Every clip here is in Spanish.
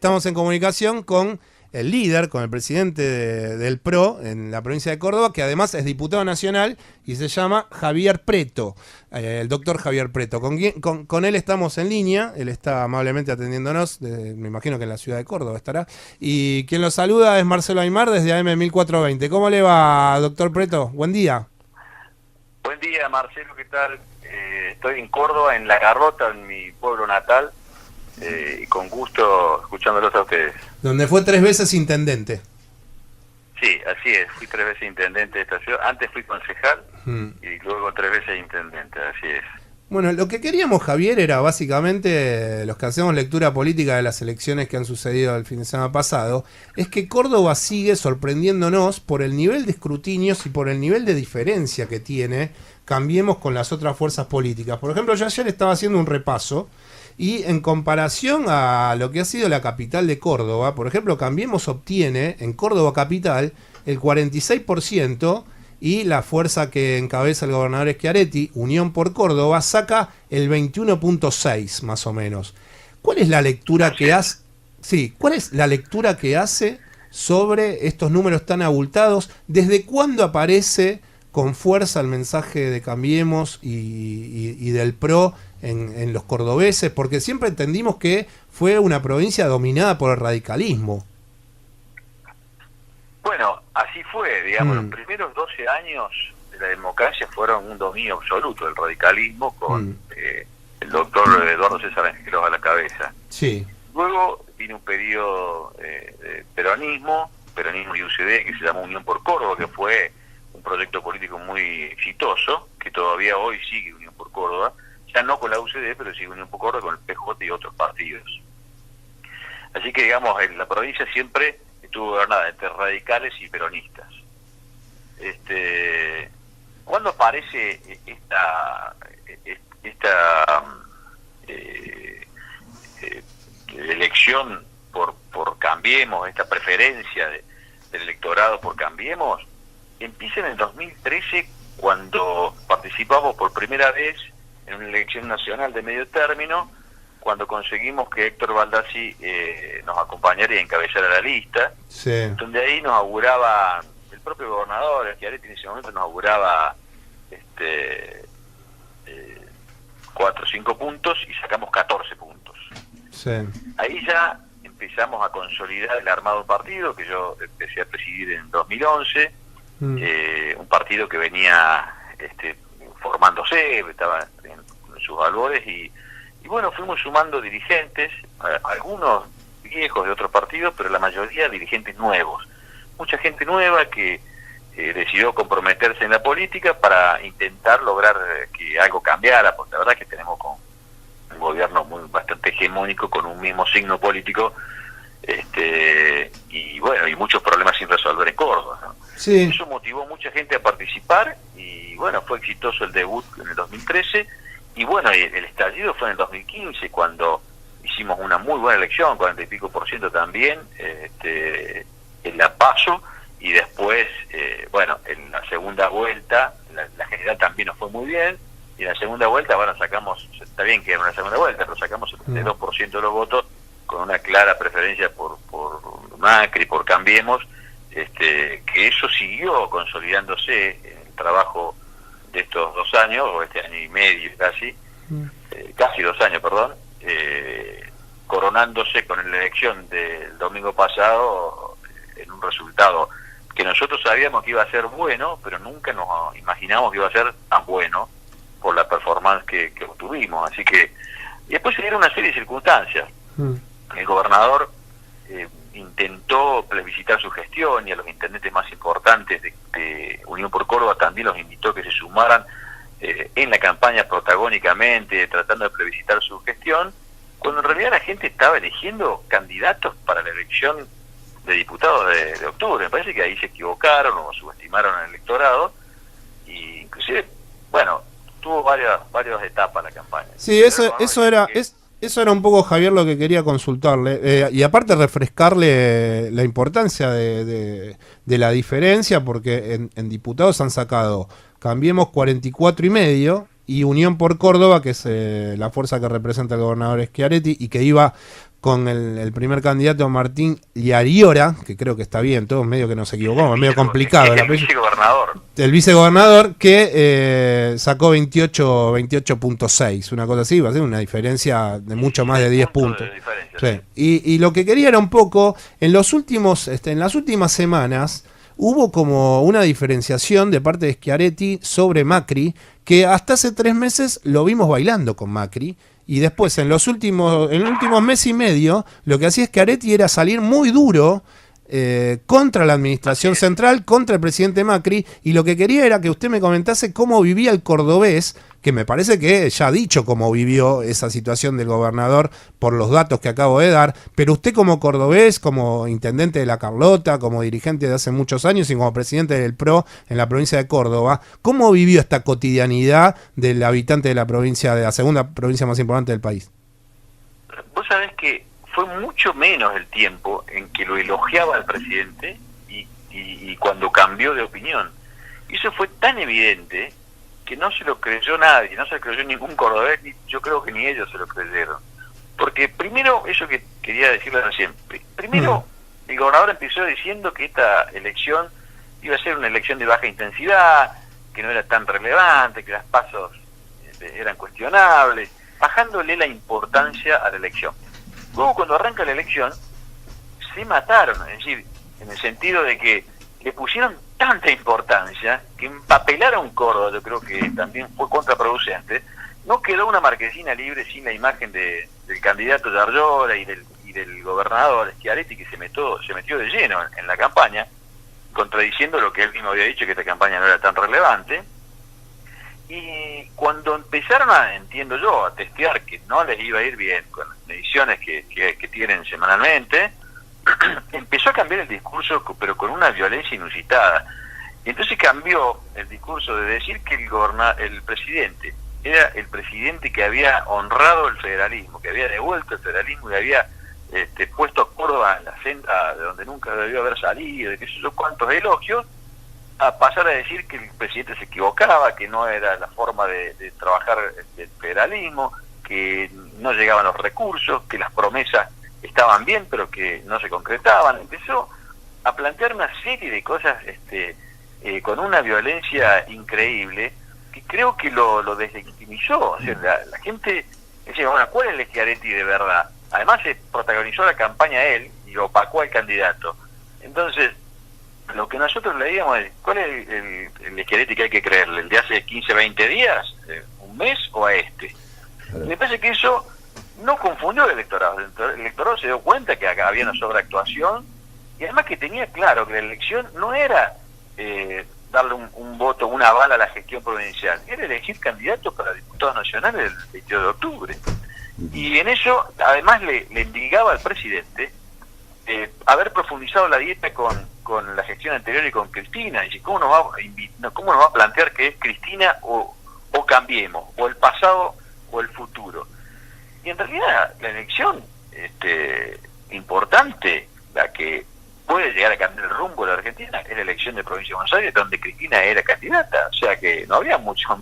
Estamos en comunicación con el líder, con el presidente del PRO en la provincia de Córdoba, que además es diputado nacional y se llama Javier Preto, el doctor Javier Preto. Con él estamos en línea, él está amablemente atendiéndonos, me imagino que en la ciudad de Córdoba estará, y quien lo saluda es Marcelo Aymar desde AM 1420. ¿Cómo le va, doctor Preto? Buen día. Buen día, Marcelo, ¿qué tal? Estoy en Córdoba, en La Garrota, en mi pueblo natal, y con gusto escuchándolos a ustedes. Donde fue 3 veces intendente. Sí, así es, fui 3 veces intendente de esta ciudad, antes fui concejal y luego 3 veces intendente, así es. Bueno, lo que queríamos, Javier, era básicamente, los que hacemos lectura política de las elecciones que han sucedido el fin de semana pasado, es que Córdoba sigue sorprendiéndonos por el nivel de escrutinios y por el nivel de diferencia que tiene Cambiemos con las otras fuerzas políticas. Por ejemplo, yo ayer estaba haciendo un repaso y en comparación a lo que ha sido la capital de Córdoba, por ejemplo, Cambiemos obtiene en Córdoba capital el 46%, y la fuerza que encabeza el gobernador Schiaretti, Unión por Córdoba, saca el 21.6 más o menos. ¿Cuál es la lectura que hace? Sí, ¿cuál es la lectura que hace sobre estos números tan abultados? ¿Desde cuándo aparece con fuerza el mensaje de Cambiemos y del PRO en los cordobeses? Porque siempre entendimos que fue una provincia dominada por el radicalismo. Bueno, así fue, digamos, los primeros 12 años de la democracia fueron un dominio absoluto del radicalismo con el doctor Eduardo César Angelos a la cabeza. Sí. Luego vino un periodo de peronismo y UCD, que se llamó Unión por Córdoba, que fue un proyecto político muy exitoso, que todavía hoy sigue Unión por Córdoba, ya no con la UCD, pero sigue Unión por Córdoba con el PJ y otros partidos. Así que, digamos, la provincia siempre estuvo gobernada entre radicales y peronistas. ¿Cuándo aparece esta elección por Cambiemos, esta preferencia del electorado por Cambiemos? Empieza en el 2013, cuando participamos por primera vez en una elección nacional de medio término, cuando conseguimos que Héctor Baldassi nos acompañara y encabezara la lista, sí, donde ahí nos auguraba, el propio gobernador, Schiaretti en ese momento nos auguraba 4 o 5 puntos y sacamos 14 puntos. Sí. Ahí ya empezamos a consolidar el armado partido, que yo empecé a presidir en 2011, un partido que venía formándose, estaba en sus valores y bueno, fuimos sumando dirigentes, algunos viejos de otros partidos, pero la mayoría dirigentes nuevos. Mucha gente nueva que decidió comprometerse en la política para intentar lograr que algo cambiara, porque la verdad que tenemos un gobierno bastante hegemónico con un mismo signo político, y bueno, y muchos problemas sin resolver en Córdoba, ¿no? Sí. Eso motivó mucha gente a participar y bueno, fue exitoso el debut en el 2013. Y bueno, el estallido fue en el 2015, cuando hicimos una muy buena elección, 40 y pico % también, en la PASO, y después, bueno, en la segunda vuelta, la general también nos fue muy bien, y en la segunda vuelta, bueno, sacamos, está bien que era una segunda vuelta, pero sacamos el 72% de los votos, con una clara preferencia por Macri, por Cambiemos, que eso siguió consolidándose en el trabajo de estos 2 años, o este año y medio casi, casi 2 años, perdón, coronándose con la elección del domingo pasado en un resultado que nosotros sabíamos que iba a ser bueno, pero nunca nos imaginamos que iba a ser tan bueno por la performance que obtuvimos. Así que, y después se dieron una serie de circunstancias. El gobernador intentó plebiscitar su gestión, y a los intendentes más importantes de Unión por Córdoba también los invitó a que se sumaran en la campaña protagónicamente, tratando de plebiscitar su gestión, cuando en realidad la gente estaba eligiendo candidatos para la elección de diputados de octubre. Me parece que ahí se equivocaron o subestimaron al electorado, y inclusive, bueno, tuvo varias etapas la campaña. Sí, eso era un poco, Javier, lo que quería consultarle, y aparte refrescarle la importancia de la diferencia, porque en diputados han sacado Cambiemos 44,5 y Unión por Córdoba, que es la fuerza que representa el gobernador Schiaretti y que iba con el primer candidato Martín Yariora, que creo que está bien, todos medio que nos equivocamos, medio complicado. El vicegobernador. El vicegobernador que sacó 28.6, una cosa así, va a ser una diferencia de mucho más de 10 puntos. Sí. Y lo que quería era un poco, en las últimas semanas, hubo como una diferenciación de parte de Schiaretti sobre Macri, que hasta hace 3 meses lo vimos bailando con Macri, y después en los últimos mes y medio, lo que hacía Schiaretti era salir muy duro contra la administración central, contra el presidente Macri, y lo que quería era que usted me comentase cómo vivía el cordobés, que me parece que ya ha dicho cómo vivió esa situación del gobernador por los datos que acabo de dar, pero usted como cordobés, como intendente de La Carlota, como dirigente de hace muchos años y como presidente del PRO en la provincia de Córdoba, ¿cómo vivió esta cotidianidad del habitante de la provincia, de la segunda provincia más importante del país? Vos sabés que fue mucho menos el tiempo en que lo elogiaba al presidente y cuando cambió de opinión. Y eso fue tan evidente que no se lo creyó nadie, no se lo creyó ningún cordobés, yo creo que ni ellos se lo creyeron. Porque primero, eso que quería decirle recién, primero el gobernador empezó diciendo que esta elección iba a ser una elección de baja intensidad, que no era tan relevante, que los pasos eran cuestionables, bajándole la importancia a la elección. Luego, cuando arranca la elección, se mataron, es decir, en el sentido de que le pusieron tanta importancia que empapelaron Córdoba, yo creo que también fue contraproducente. No quedó una marquesina libre sin la imagen del candidato Yarlora y del gobernador Schiaretti, que se metió de lleno en la campaña, contradiciendo lo que él mismo había dicho, que esta campaña no era tan relevante. Y cuando empezaron entiendo yo, a testear que no les iba a ir bien con las mediciones que tienen semanalmente, empezó a cambiar el discurso, pero con una violencia inusitada. Y entonces cambió el discurso de decir que el presidente era el presidente que había honrado el federalismo, que había devuelto el federalismo y había puesto a Córdoba en la senda de donde nunca debió haber salido, de qué sé yo cuántos elogios, a pasar a decir que el presidente se equivocaba, que no era la forma de trabajar el federalismo, que no llegaban los recursos, que las promesas estaban bien pero que no se concretaban. Empezó a plantear una serie de cosas con una violencia increíble que creo que lo deslegitimizó. O sea, la gente decía, bueno, ¿cuál es el Schiaretti de verdad? Además se protagonizó la campaña él y opacó al candidato. Entonces, lo que nosotros leíamos es, ¿cuál es el Schiaretti que hay que creerle? ¿El de hace 15, 20 días? ¿Un mes o a este? Me parece que eso no confundió el electorado. El electorado se dio cuenta que acá había una sobreactuación y además que tenía claro que la elección no era darle un voto, una aval a la gestión provincial, era elegir candidatos para diputados nacionales el 22 de octubre. Y en eso, además, le indicaba al presidente haber profundizado la dieta con la gestión anterior y con Cristina. Y ¿cómo nos va a plantear que es Cristina o Cambiemos, o el pasado o el futuro? Y en realidad la elección importante, la que puede llegar a cambiar el rumbo de la Argentina, es la elección de Provincia de Buenos Aires, donde Cristina era candidata. O sea que no había mucha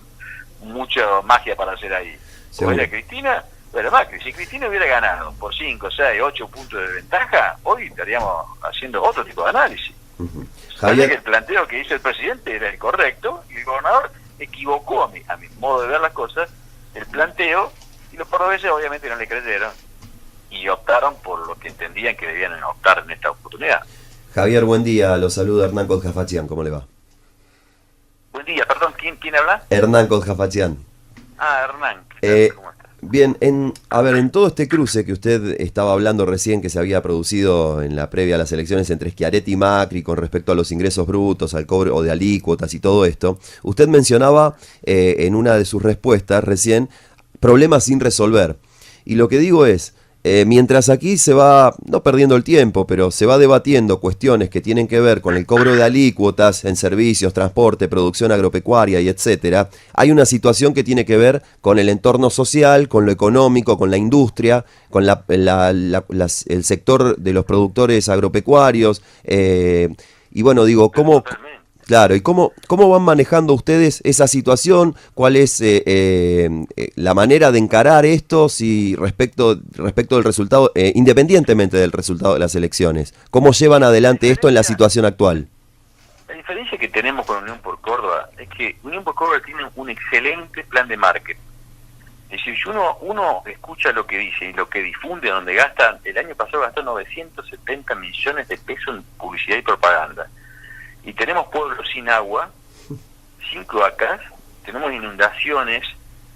magia para hacer ahí. O era Cristina, pero Macri. Si Cristina hubiera ganado por 5, 6, 8 puntos de ventaja, hoy estaríamos haciendo otro tipo de análisis. Javier, que el planteo que hizo el presidente era el correcto, y el gobernador equivocó, a mi modo de ver las cosas, el planteo, y los cordobeses obviamente no le creyeron y optaron por lo que entendían que debían optar en esta oportunidad. Javier, buen día, lo saluda Hernán Codjafachian, ¿cómo le va? Buen día, perdón, ¿quién habla? Hernán Codjafachian. Hernán, ¿cómo estás? Bien, en todo este cruce que usted estaba hablando recién, que se había producido en la previa a las elecciones entre Schiaretti y Macri con respecto a los ingresos brutos, al cobro de alícuotas y todo esto, usted mencionaba en una de sus respuestas recién problemas sin resolver. Y lo que digo es, mientras aquí se va, no perdiendo el tiempo, pero se va debatiendo cuestiones que tienen que ver con el cobro de alícuotas en servicios, transporte, producción agropecuaria y etcétera, hay una situación que tiene que ver con el entorno social, con lo económico, con la industria, con el sector de los productores agropecuarios, y bueno, digo, ¿cómo Claro, ¿y cómo van manejando ustedes esa situación? ¿Cuál es la manera de encarar esto si respecto del resultado, independientemente del resultado de las elecciones? ¿Cómo llevan adelante esto en la situación actual? La diferencia que tenemos con Unión por Córdoba es que Unión por Córdoba tiene un excelente plan de marketing. Es decir, si uno escucha lo que dice y lo que difunde, donde gastan, el año pasado gastó 970 millones de pesos en publicidad y propaganda. Y tenemos pueblos sin agua, sin cloacas, tenemos inundaciones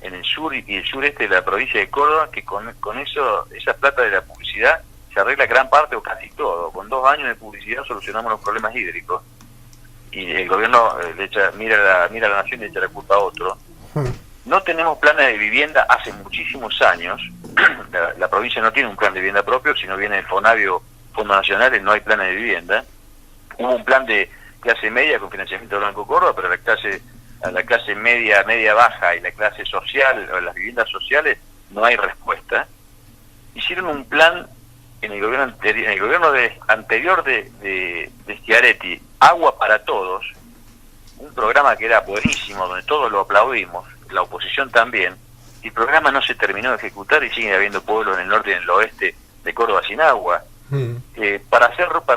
en el sur y el sureste de la provincia de Córdoba, que con eso, esa plata de la publicidad se arregla gran parte o casi todo. Con 2 años de publicidad solucionamos los problemas hídricos. Y el gobierno mira a la nación y le echa la culpa a otro. No tenemos planes de vivienda hace muchísimos años. La provincia no tiene un plan de vivienda propio, sino viene el Fonavio, Fondos Nacionales, no hay planes de vivienda. Hubo un plan de clase media con financiamiento del Banco Córdoba, pero a la clase media baja y la clase social, o las viviendas sociales, no hay respuesta. Hicieron un plan en el gobierno anterior de Schiaretti, Agua para Todos, un programa que era buenísimo, donde todos lo aplaudimos, la oposición también. El programa no se terminó de ejecutar y sigue habiendo pueblos en el norte y en el oeste de Córdoba sin agua. Para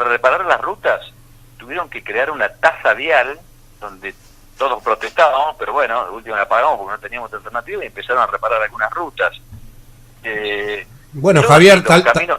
reparar las rutas tuvieron que crear una tasa vial donde todos protestábamos, pero bueno, de última la pagamos porque no teníamos alternativa y empezaron a reparar algunas rutas. Bueno, Javier,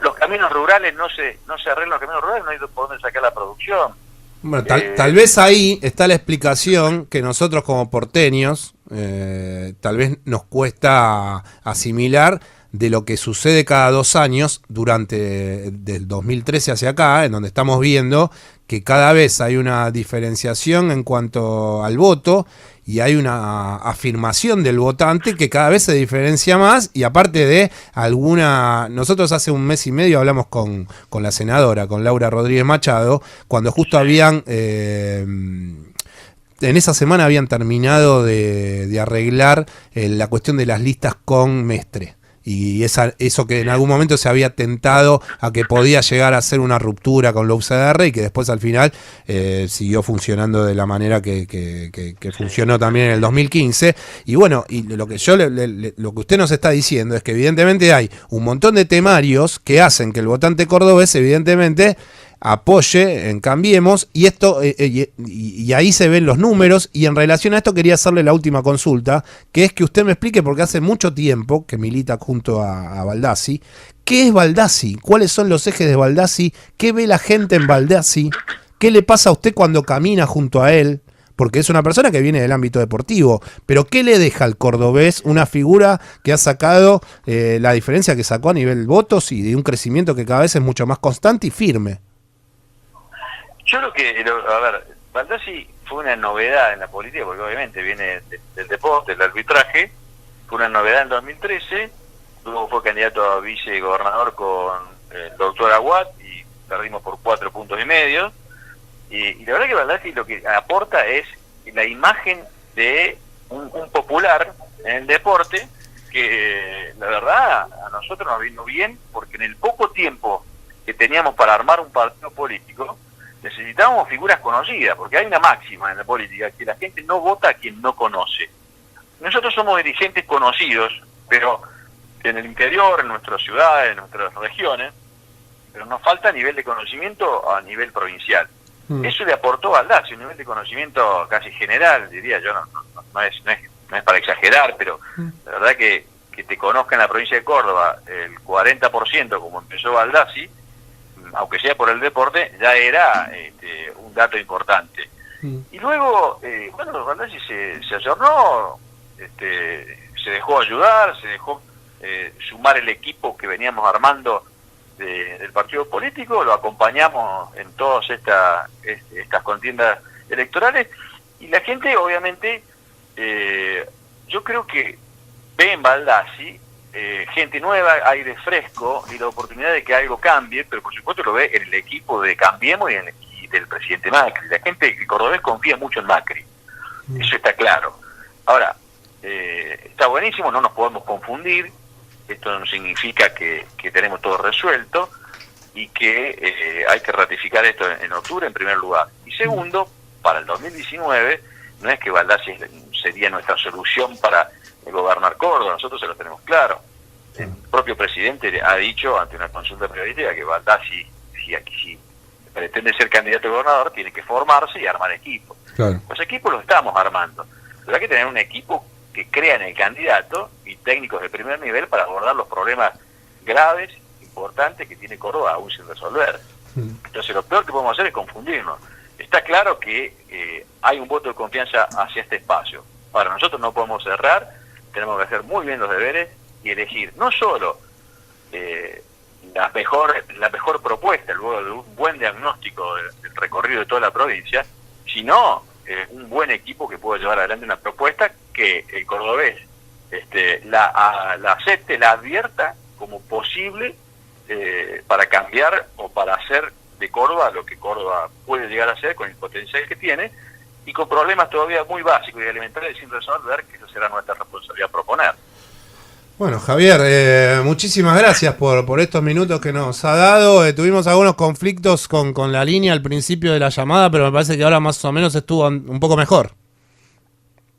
los caminos rurales no se arreglan, los caminos rurales no hay por dónde sacar la producción. Bueno, tal vez ahí está la explicación que nosotros como porteños tal vez nos cuesta asimilar de lo que sucede cada 2 años durante del 2013 hacia acá, en donde estamos viendo que cada vez hay una diferenciación en cuanto al voto y hay una afirmación del votante que cada vez se diferencia más, y aparte de nosotros hace 1 mes y medio hablamos con la senadora, con Laura Rodríguez Machado, cuando justo habían en esa semana habían terminado de arreglar la cuestión de las listas con Mestre. Y eso que en algún momento se había tentado a que podía llegar a ser una ruptura con la UCR y que después al final siguió funcionando de la manera que funcionó también en el 2015. Y bueno, y lo que usted nos está diciendo es que evidentemente hay un montón de temarios que hacen que el votante cordobés evidentemente apoye en Cambiemos, y esto y ahí se ven los números. Y en relación a esto quería hacerle la última consulta, que es que usted me explique, porque hace mucho tiempo que milita junto a Baldassi, ¿qué es Baldassi? ¿Cuáles son los ejes de Baldassi? ¿Qué ve la gente en Baldassi? ¿Qué le pasa a usted cuando camina junto a él? Porque es una persona que viene del ámbito deportivo, pero ¿qué le deja al cordobés una figura que ha sacado la diferencia que sacó a nivel votos y de un crecimiento que cada vez es mucho más constante y firme? Yo creo que, a ver, Baldassi fue una novedad en la política, porque obviamente viene del deporte, del arbitraje, fue una novedad en 2013, luego fue candidato a vicegobernador con el doctor Aguad y perdimos por 4,5 puntos, y la verdad que Baldassi lo que aporta es la imagen de un popular en el deporte, que la verdad a nosotros nos vino bien, porque en el poco tiempo que teníamos para armar un partido político, necesitábamos figuras conocidas, porque hay una máxima en la política, que la gente no vota a quien no conoce. Nosotros somos dirigentes conocidos, pero en el interior, en nuestras ciudades, en nuestras regiones, pero nos falta nivel de conocimiento a nivel provincial. Eso le aportó a Baldassi, un nivel de conocimiento casi general, diría yo, no es para exagerar, pero la verdad que te conozca en la provincia de Córdoba el 40%, como empezó Baldassi, aunque sea por el deporte, ya era un dato importante. Y luego, bueno, Baldassi se ayornó, se dejó ayudar, se dejó sumar el equipo que veníamos armando del partido político, lo acompañamos en todas estas contiendas electorales, y la gente obviamente, yo creo que ve en Baldassi gente nueva, aire fresco y la oportunidad de que algo cambie, pero por supuesto lo ve en el equipo de Cambiemos y del presidente Macri. La gente, el cordobés confía mucho en Macri, eso está claro. Ahora, está buenísimo, no nos podemos confundir, esto no significa que tenemos todo resuelto y que hay que ratificar esto en octubre en primer lugar. Y segundo, para el 2019 no es que Baldassi sería nuestra solución para gobernar Córdoba, nosotros se lo tenemos claro. El propio presidente ha dicho ante una consulta periodística que Baldassi, si pretende ser candidato a gobernador, tiene que formarse y armar equipos. Claro. Los equipos los estamos armando, pero hay que tener un equipo que crea en el candidato y técnicos de primer nivel para abordar los problemas graves, importantes que tiene Córdoba aún sin resolver. Entonces lo peor que podemos hacer es confundirnos. Está claro que hay un voto de confianza hacia este espacio. Ahora, nosotros no podemos cerrar, tenemos que hacer muy bien los deberes y elegir no solo la mejor propuesta, luego de un buen diagnóstico del recorrido de toda la provincia, sino un buen equipo que pueda llevar adelante una propuesta que el cordobés la acepte, la advierta como posible para cambiar o para hacer de Córdoba lo que Córdoba puede llegar a ser con el potencial que tiene y con problemas todavía muy básicos y elementales sin resolver, que eso será nuestra responsabilidad proponer. Bueno, Javier, muchísimas gracias por estos minutos que nos ha dado. Tuvimos algunos conflictos con la línea al principio de la llamada, pero me parece que ahora más o menos estuvo un poco mejor.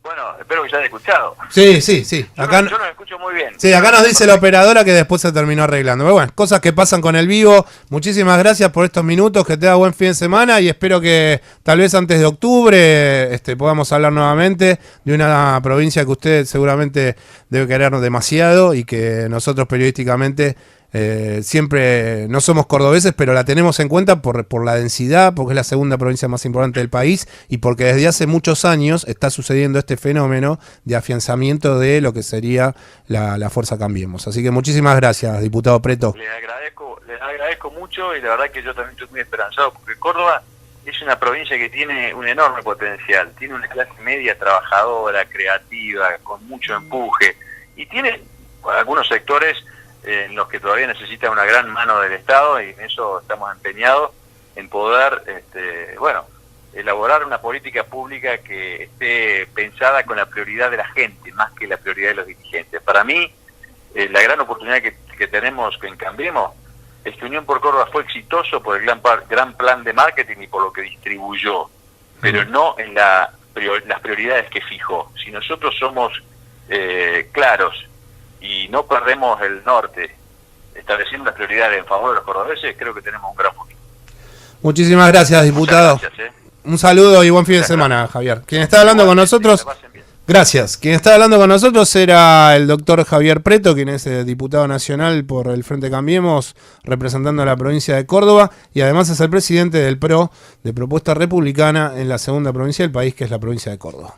Bueno, espero que ya haya escuchado. Sí. Acá, yo lo escucho muy bien. Sí, acá nos dice la operadora que después se terminó arreglando. Pero bueno, cosas que pasan con el vivo. Muchísimas gracias por estos minutos, que tenga buen fin de semana y espero que tal vez antes de octubre podamos hablar nuevamente de una provincia que usted seguramente debe querer demasiado y que nosotros periodísticamente siempre no somos cordobeses, pero la tenemos en cuenta por la densidad, porque es la segunda provincia más importante del país y porque desde hace muchos años está sucediendo este fenómeno de afianzamiento de lo que sería la Fuerza Cambiemos. Así que muchísimas gracias, diputado Preto. Les agradezco mucho y la verdad que yo también estoy muy esperanzado porque Córdoba es una provincia que tiene un enorme potencial, tiene una clase media trabajadora, creativa, con mucho empuje y tiene algunos sectores en los que todavía necesita una gran mano del Estado y en eso estamos empeñados en poder elaborar una política pública que esté pensada con la prioridad de la gente más que la prioridad de los dirigentes. Para mí, la gran oportunidad que tenemos en Cambiemos es que Unión por Córdoba fue exitoso por el gran plan de marketing y por lo que distribuyó, pero no en las prioridades que fijó. Si nosotros somos claros y no perdemos el norte, estableciendo las prioridades en favor de los cordobeses, creo que tenemos un gran futuro. Muchísimas gracias, diputado. Muchas gracias, Un saludo y buen fin de semana, Javier. Quien está hablando con nosotros... Gracias. Quien está hablando con nosotros era el doctor Javier Preto, quien es diputado nacional por el Frente Cambiemos, representando a la provincia de Córdoba, y además es el presidente del PRO, de Propuesta Republicana, en la segunda provincia del país, que es la provincia de Córdoba.